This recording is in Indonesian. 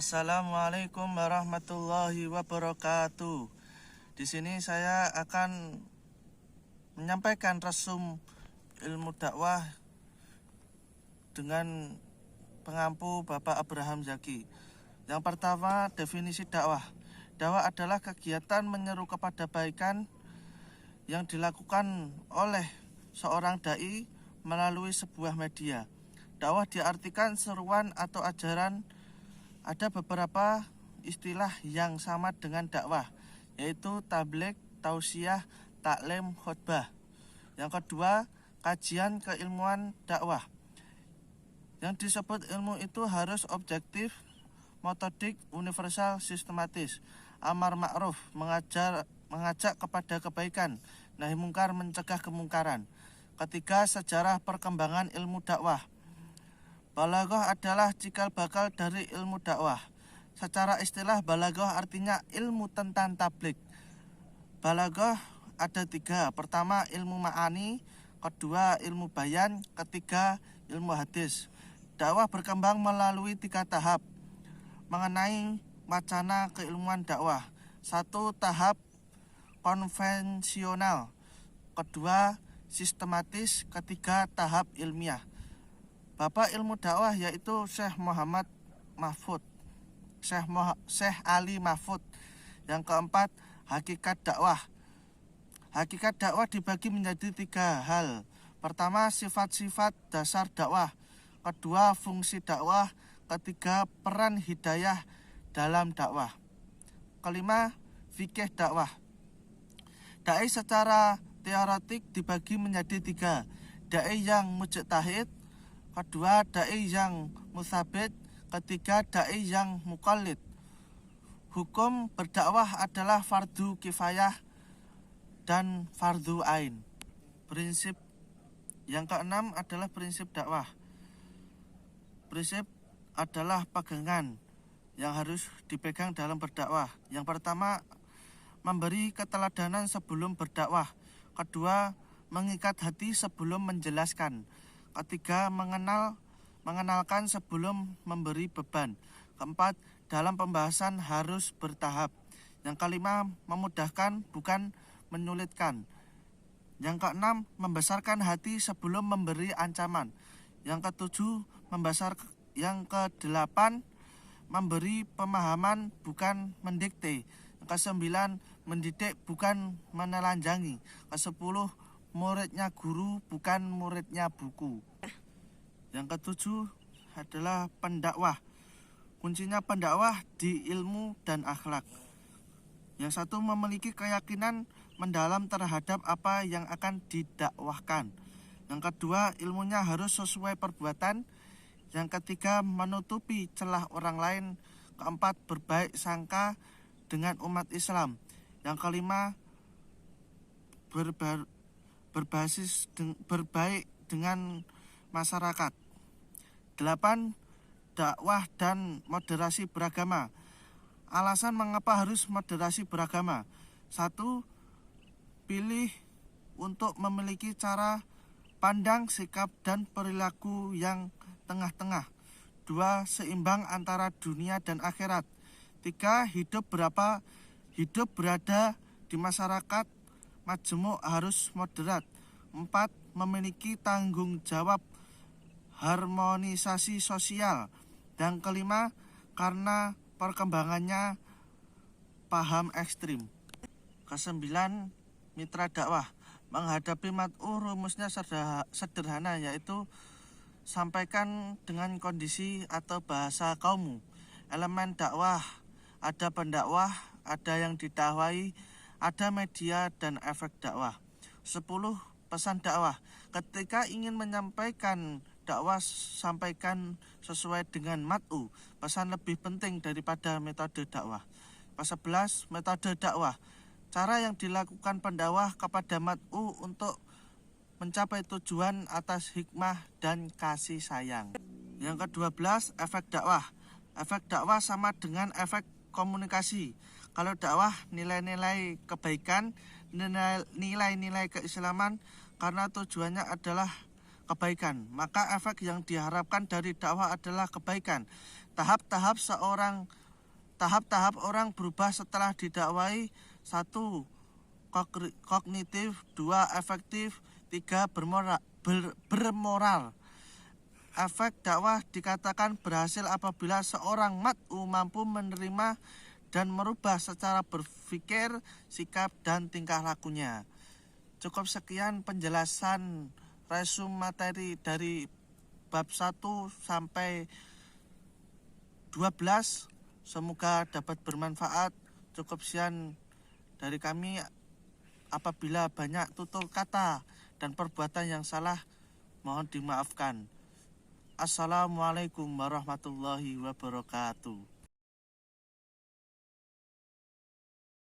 Assalamualaikum warahmatullahi wabarakatuh. Di sini saya akan menyampaikan resum ilmu dakwah dengan pengampu Bapak Abraham Zaki. Yang pertama, definisi dakwah. Dakwah adalah kegiatan menyeru kepada kebaikan yang dilakukan oleh seorang dai melalui sebuah media. Dakwah diartikan seruan atau ajaran. Ada beberapa istilah yang sama dengan dakwah, yaitu tabligh, tausiah, taklim, khutbah. Yang kedua, kajian keilmuan dakwah. Yang disebut ilmu itu harus objektif, metodik, universal, sistematis. Amar ma'ruf, mengajak kepada kebaikan. Nahi mungkar, mencegah kemungkaran. Ketiga, sejarah perkembangan ilmu dakwah. Balaghah adalah cikal bakal dari ilmu dakwah. Secara istilah, balaghah artinya ilmu tentang tabligh. Balaghah ada tiga. Pertama, ilmu ma'ani. Kedua, ilmu bayan. Ketiga, ilmu hadis. Dakwah berkembang melalui tiga tahap mengenai wacana keilmuan dakwah. Satu, tahap konvensional. Kedua, sistematis. Ketiga, tahap ilmiah. Bapak ilmu dakwah yaitu Syekh Muhammad Mahfud, Syekh Ali Mahfud. Yang keempat, hakikat dakwah. Hakikat dakwah dibagi menjadi tiga hal. Pertama, sifat-sifat dasar dakwah. Kedua, fungsi dakwah. Ketiga, peran hidayah dalam dakwah. Kelima, fikih dakwah. Dai secara teoretik dibagi menjadi tiga. Dai yang mujtahid, kedua dai yang mutsabit, ketiga dai yang muqallid. Hukum berdakwah adalah fardu kifayah dan fardu ain. Prinsip yang keenam adalah prinsip dakwah. Prinsip adalah pegangan yang harus dipegang dalam berdakwah. Yang pertama, memberi keteladanan sebelum berdakwah. Kedua, mengikat hati sebelum menjelaskan. Ketiga, mengenalkan sebelum memberi beban. Keempat, dalam pembahasan harus bertahap. Yang kelima, memudahkan bukan menyulitkan. Yang keenam, membesarkan hati sebelum memberi ancaman. Yang ketujuh, yang kedelapan, memberi pemahaman bukan mendikte. Yang kesembilan, mendidik bukan menelanjangi. Kesepuluh, muridnya guru bukan muridnya buku. Yang ketujuh adalah pendakwah. Kuncinya pendakwah di ilmu dan akhlak. Yang satu, memiliki keyakinan mendalam terhadap apa yang akan didakwahkan. Yang kedua, ilmunya harus sesuai perbuatan. Yang ketiga, menutupi celah orang lain. Keempat, berbaik sangka dengan umat Islam. Yang kelima, berbaik dengan masyarakat. 8. Dakwah dan moderasi beragama. Alasan mengapa harus moderasi beragama. 1. Pilih untuk memiliki cara pandang, sikap, dan perilaku yang tengah-tengah. 2. Seimbang antara dunia dan akhirat. 3. Hidup berada di masyarakat majemuk harus moderat. 4. Memiliki tanggung jawab harmonisasi sosial. Dan kelima, karena perkembangannya paham ekstrim. Kesembilan, mitra dakwah. Menghadapi mat'u rumusnya sederhana, yaitu sampaikan dengan kondisi atau bahasa kaummu. Elemen dakwah, ada pendakwah, ada yang didakwai, ada media dan efek dakwah. 10. Pesan dakwah. Ketika ingin menyampaikan dakwah, sampaikan sesuai dengan mat'u. Pesan lebih penting daripada metode dakwah. 11. Metode dakwah. Cara yang dilakukan pendakwah kepada mat'u untuk mencapai tujuan atas hikmah dan kasih sayang. Yang ke-12, efek dakwah. Efek dakwah sama dengan efek komunikasi. Kalau dakwah, nilai-nilai kebaikan, nilai-nilai keislaman, karena tujuannya adalah kebaikan, maka efek yang diharapkan dari dakwah adalah kebaikan. Tahap-tahap orang berubah setelah didakwai. 1. Kognitif. 2. Efektif. 3. Bermoral. Efek dakwah dikatakan berhasil apabila seorang mad'u mampu menerima dan merubah secara berpikir, sikap, dan tingkah lakunya. Cukup sekian penjelasan resum materi dari bab 1 sampai 12. Semoga dapat bermanfaat. Cukup sekian dari kami. Apabila banyak tutur kata dan perbuatan yang salah, mohon dimaafkan. Assalamualaikum warahmatullahi wabarakatuh.